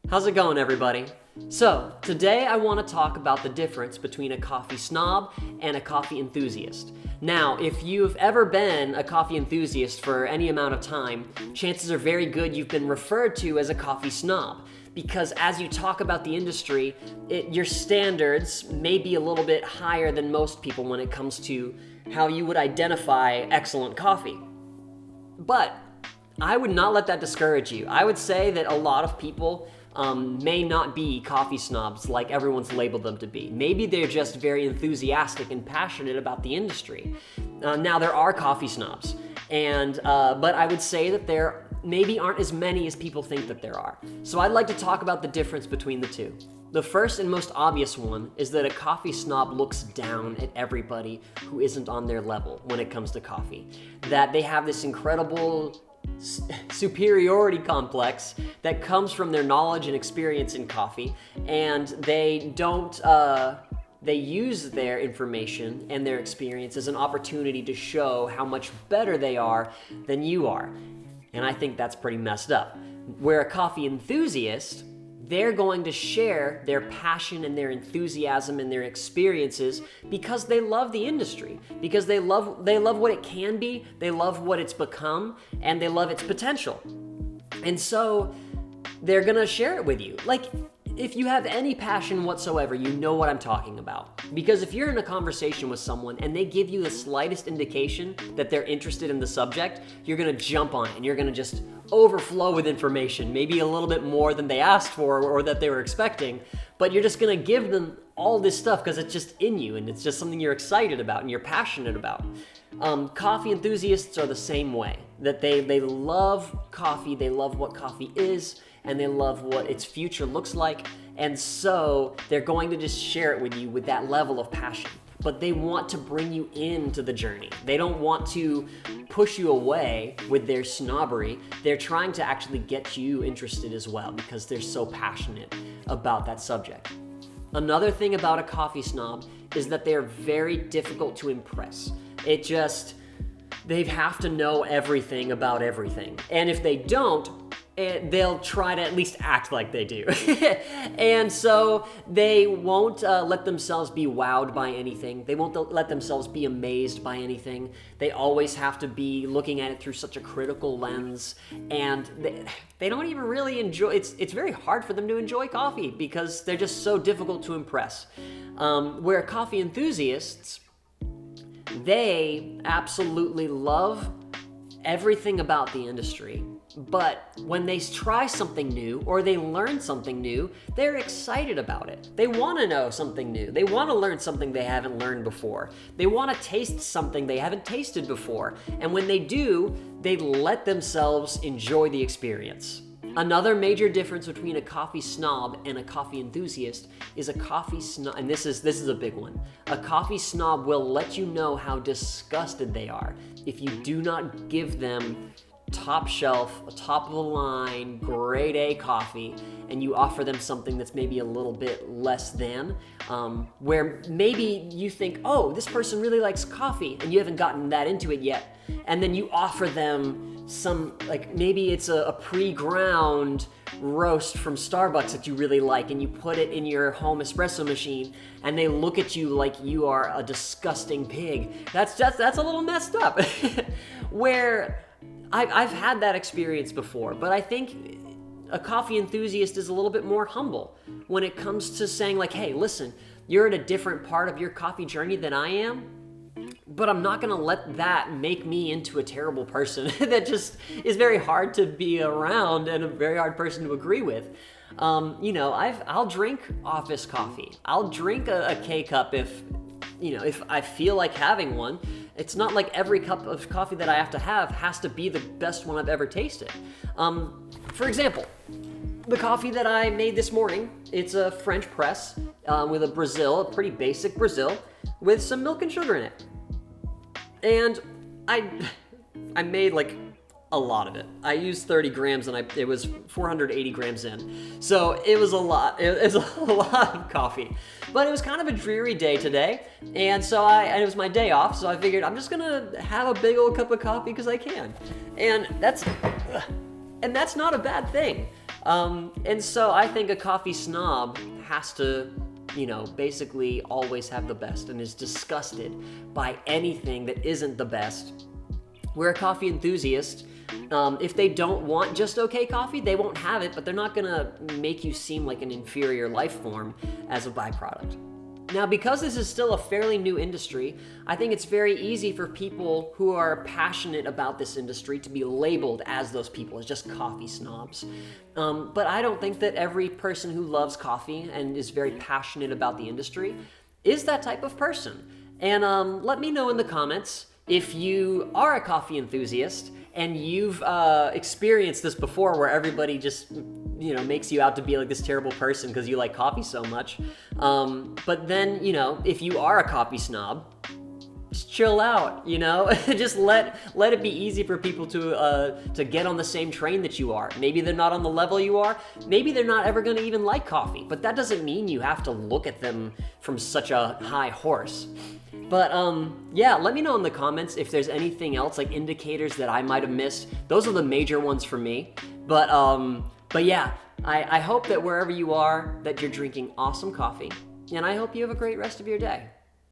How's it going, everybody? So, today I want to talk about the difference between a coffee snob and a coffee enthusiast. Now, if you've ever been a coffee enthusiast for any amount of time, chances are very good you've been referred to as a coffee snob. Because as you talk about the industry, your standards may be a little bit higher than most people when it comes to how you would identify excellent coffee. But I would not let that discourage you. I would say that a lot of people may not be coffee snobs like everyone's labeled them to be. Maybe they're just very enthusiastic and passionate about the industry. Now, there are coffee snobs, but I would say that there maybe aren't as many as people think that there are. So I'd like to talk about the difference between the two. The first and most obvious one is that a coffee snob looks down at everybody who isn't on their level when it comes to coffee. That they have this incredible superiority complex that comes from their knowledge and experience in coffee, and they use their information and their experience as an opportunity to show how much better they are than you are. And I think that's pretty messed up. Where a coffee enthusiast, they're going to share their passion and their enthusiasm and their experiences because they love the industry, because they love what it can be, they love what it's become, and they love its potential. And so they're gonna share it with you. Like, if you have any passion whatsoever, you know what I'm talking about. Because if you're in a conversation with someone and they give you the slightest indication that they're interested in the subject, you're gonna jump on it and you're gonna just overflow with information, maybe a little bit more than they asked for or that they were expecting, but you're just gonna give them all this stuff because it's just in you and it's just something you're excited about and you're passionate about. Coffee enthusiasts are the same way, that they love coffee, they love what coffee is, and they love what its future looks like, and so they're going to just share it with you with that level of passion. But they want to bring you into the journey. They don't want to push you away with their snobbery. They're trying to actually get you interested as well because they're so passionate about that subject. Another thing about a coffee snob is that they're very difficult to impress. They have to know everything about everything. And if they don't, they'll try to at least act like they do. And so they won't let themselves be wowed by anything. They won't let themselves be amazed by anything. They always have to be looking at it through such a critical lens. And they don't even really enjoy, it's very hard for them to enjoy coffee because they're just so difficult to impress. Where coffee enthusiasts, they absolutely love everything about the industry. But when they try something new or they learn something new, they're excited about it. They want to know something new. They want to learn something they haven't learned before. They want to taste something they haven't tasted before. And when they do, they let themselves enjoy the experience. Another major difference between a coffee snob and a coffee enthusiast is a coffee snob, and this is a big one. A coffee snob will let you know how disgusted they are if you do not give them top shelf, top of the line, grade A coffee, and you offer them something that's maybe a little bit less than, where maybe you think, oh, this person really likes coffee, and you haven't gotten that into it yet, and then you offer them some, like maybe it's a pre-ground roast from Starbucks that you really like, and you put it in your home espresso machine, and they look at you like you are a disgusting pig. That's a little messed up. Where I've had that experience before, but I think a coffee enthusiast is a little bit more humble when it comes to saying like, hey, listen, you're at a different part of your coffee journey than I am, but I'm not gonna let that make me into a terrible person that just is very hard to be around and a very hard person to agree with. I'll drink office coffee. I'll drink a K-cup if I feel like having one. It's not like every cup of coffee that I have to have has to be the best one I've ever tasted. For example, the coffee that I made this morning, it's a French press with a pretty basic Brazil, with some milk and sugar in it. And I made like a lot of it. I used 30 grams and it was 480 grams in. So it was a lot. It was a lot of coffee. But it was kind of a dreary day today. And so it was my day off. So I figured I'm just going to have a big old cup of coffee because I can. And that's not a bad thing. And so I think a coffee snob has to, basically always have the best and is disgusted by anything that isn't the best. Where a coffee enthusiast, if they don't want just okay coffee, they won't have it, but they're not gonna make you seem like an inferior life form as a byproduct. Now, because this is still a fairly new industry, I think it's very easy for people who are passionate about this industry to be labeled as those people, as just coffee snobs. But I don't think that every person who loves coffee and is very passionate about the industry is that type of person. And let me know in the comments if you are a coffee enthusiast and you've experienced this before where everybody just makes you out to be like this terrible person because you like coffee so much. But then, if you are a coffee snob, just chill out, just let it be easy for people to get on the same train that you are. Maybe they're not on the level you are. Maybe they're not ever going to even like coffee, but that doesn't mean you have to look at them from such a high horse. But let me know in the comments if there's anything else, like indicators that I might have missed. Those are the major ones for me. But yeah, I hope that wherever you are, that you're drinking awesome coffee. And I hope you have a great rest of your day.